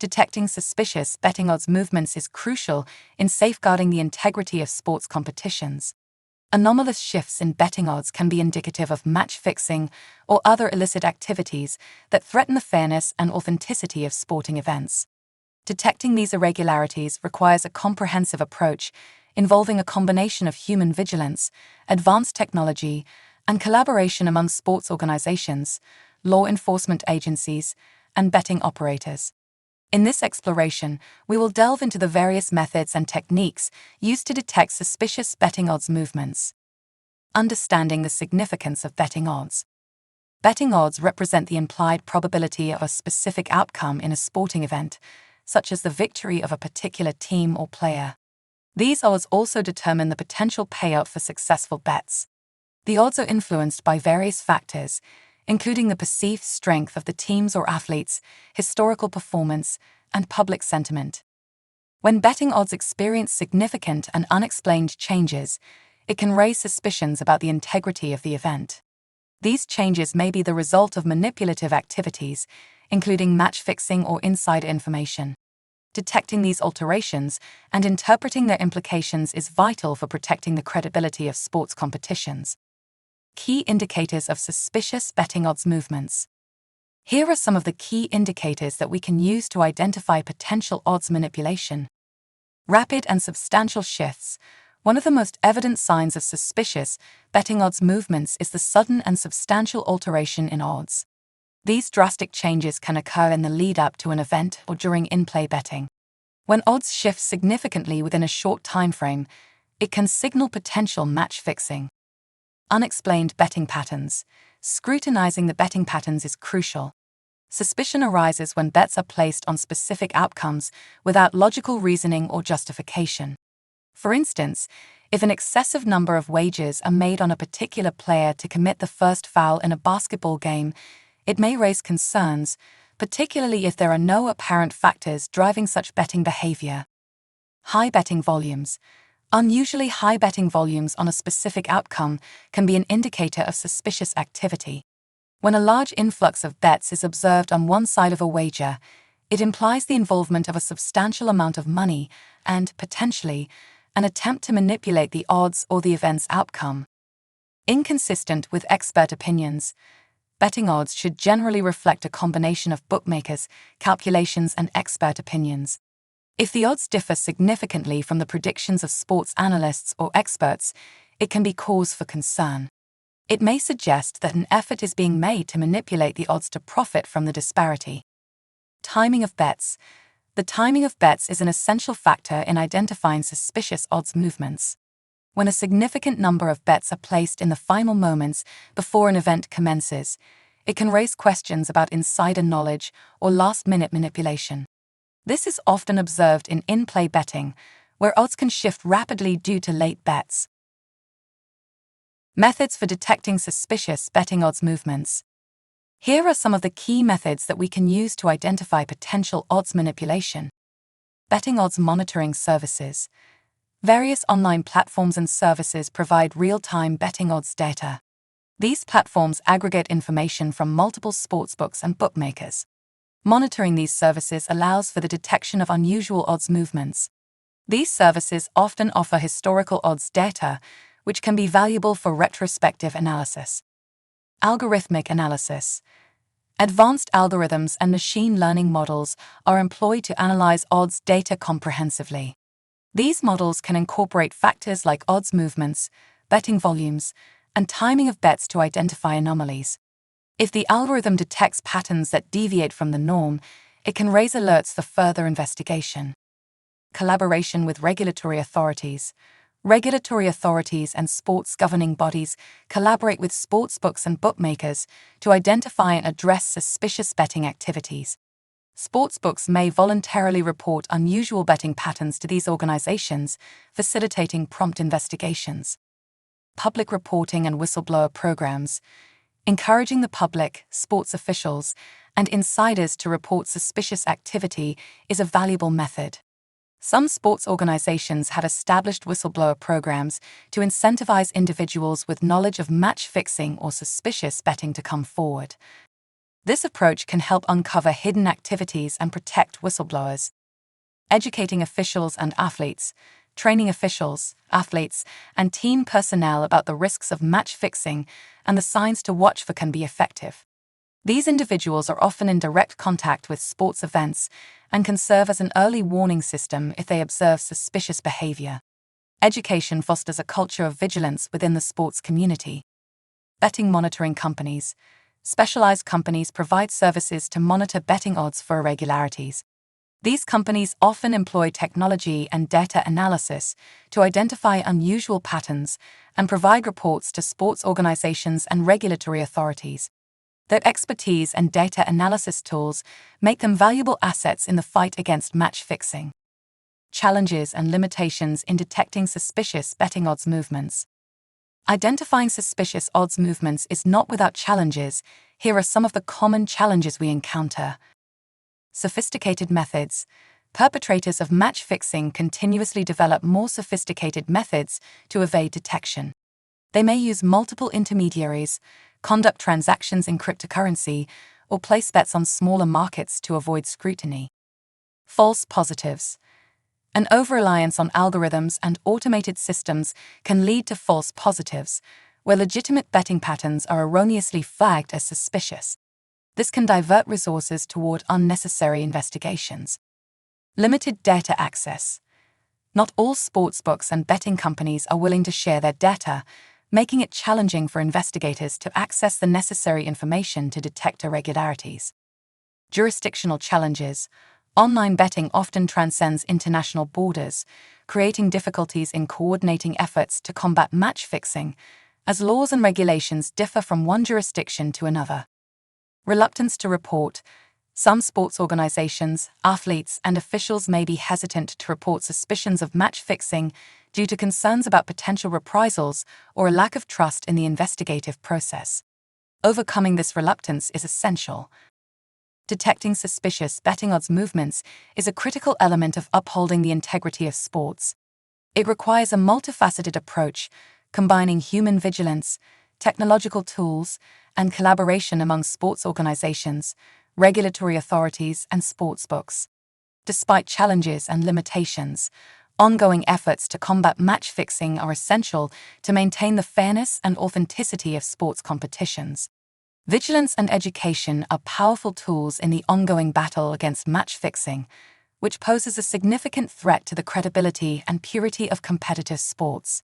Detecting suspicious betting odds movements is crucial in safeguarding the integrity of sports competitions. Anomalous shifts in betting odds can be indicative of match fixing or other illicit activities that threaten the fairness and authenticity of sporting events. Detecting these irregularities requires a comprehensive approach involving a combination of human vigilance, advanced technology, and collaboration among sports organizations, law enforcement agencies, and betting operators. In this exploration, we will delve into the various methods and techniques used to detect suspicious betting odds movements. Understanding the significance of betting odds. Betting odds represent the implied probability of a specific outcome in a sporting event, such as the victory of a particular team or player. These odds also determine the potential payout for successful bets. The odds are influenced by various factors, including the perceived strength of the teams or athletes, historical performance, and public sentiment. When betting odds experience significant and unexplained changes, it can raise suspicions about the integrity of the event. These changes may be the result of manipulative activities, including match fixing or insider information. Detecting these alterations and interpreting their implications is vital for protecting the credibility of sports competitions. Key indicators of suspicious betting odds movements. Here are some of the key indicators that we can use to identify potential odds manipulation. Rapid and substantial shifts. One of the most evident signs of suspicious betting odds movements is the sudden and substantial alteration in odds. These drastic changes can occur in the lead-up to an event or during in-play betting. When odds shift significantly within a short time frame, it can signal potential match fixing. Unexplained betting patterns. Scrutinizing the betting patterns is crucial. Suspicion arises when bets are placed on specific outcomes without logical reasoning or justification. For instance, if an excessive number of wagers are made on a particular player to commit the first foul in a basketball game, it may raise concerns, particularly if there are no apparent factors driving such betting behavior. High betting volumes. Unusually high betting volumes on a specific outcome can be an indicator of suspicious activity. When a large influx of bets is observed on one side of a wager, it implies the involvement of a substantial amount of money and, potentially, an attempt to manipulate the odds or the event's outcome. Inconsistent with expert opinions. Betting odds should generally reflect a combination of bookmakers, calculations, and expert opinions. If the odds differ significantly from the predictions of sports analysts or experts, it can be cause for concern. It may suggest that an effort is being made to manipulate the odds to profit from the disparity. Timing of bets. The timing of bets is an essential factor in identifying suspicious odds movements. When a significant number of bets are placed in the final moments before an event commences, it can raise questions about insider knowledge or last-minute manipulation. This is often observed in in-play betting, where odds can shift rapidly due to late bets. Methods for detecting suspicious betting odds movements. Here are some of the key methods that we can use to identify potential odds manipulation. Betting odds monitoring services. Various online platforms and services provide real-time betting odds data. These platforms aggregate information from multiple sportsbooks and bookmakers. Monitoring these services allows for the detection of unusual odds movements. These services often offer historical odds data, which can be valuable for retrospective analysis. Algorithmic analysis. Advanced algorithms and machine learning models are employed to analyze odds data comprehensively. These models can incorporate factors like odds movements, betting volumes, and timing of bets to identify anomalies. If the algorithm detects patterns that deviate from the norm, it can raise alerts for further investigation. Collaboration with regulatory authorities. Regulatory authorities and sports governing bodies collaborate with sportsbooks and bookmakers to identify and address suspicious betting activities. Sportsbooks may voluntarily report unusual betting patterns to these organizations, facilitating prompt investigations. Public reporting and whistleblower programs. Encouraging the public, sports officials, and insiders to report suspicious activity is a valuable method. Some sports organizations have established whistleblower programs to incentivize individuals with knowledge of match fixing or suspicious betting to come forward. This approach can help uncover hidden activities and protect whistleblowers. Educating officials and athletes, training officials, athletes, and team personnel about the risks of match fixing and the signs to watch for can be effective. These individuals are often in direct contact with sports events and can serve as an early warning system if they observe suspicious behavior. Education fosters a culture of vigilance within the sports community. Betting monitoring companies. Specialized companies provide services to monitor betting odds for irregularities. These companies often employ technology and data analysis to identify unusual patterns and provide reports to sports organizations and regulatory authorities. Their expertise and data analysis tools make them valuable assets in the fight against match fixing. Challenges and limitations in detecting suspicious betting odds movements. Identifying suspicious odds movements is not without challenges. Here are some of the common challenges we encounter. Sophisticated methods. Perpetrators of match fixing continuously develop more sophisticated methods to evade detection. They may use multiple intermediaries, conduct transactions in cryptocurrency, or place bets on smaller markets to avoid scrutiny. False positives. An over-reliance on algorithms and automated systems can lead to false positives, where legitimate betting patterns are erroneously flagged as suspicious. This can divert resources toward unnecessary investigations. Limited data access. Not all sportsbooks and betting companies are willing to share their data, making it challenging for investigators to access the necessary information to detect irregularities. Jurisdictional challenges. Online betting often transcends international borders, creating difficulties in coordinating efforts to combat match fixing, as laws and regulations differ from one jurisdiction to another. Reluctance to report. Some sports organizations, athletes, and officials may be hesitant to report suspicions of match fixing due to concerns about potential reprisals or a lack of trust in the investigative process. Overcoming this reluctance is essential. Detecting suspicious betting odds movements is a critical element of upholding the integrity of sports. It requires a multifaceted approach, combining human vigilance, technological tools, and collaboration among sports organizations, regulatory authorities, and sportsbooks. Despite challenges and limitations, ongoing efforts to combat match fixing are essential to maintain the fairness and authenticity of sports competitions. Vigilance and education are powerful tools in the ongoing battle against match fixing, which poses a significant threat to the credibility and purity of competitive sports.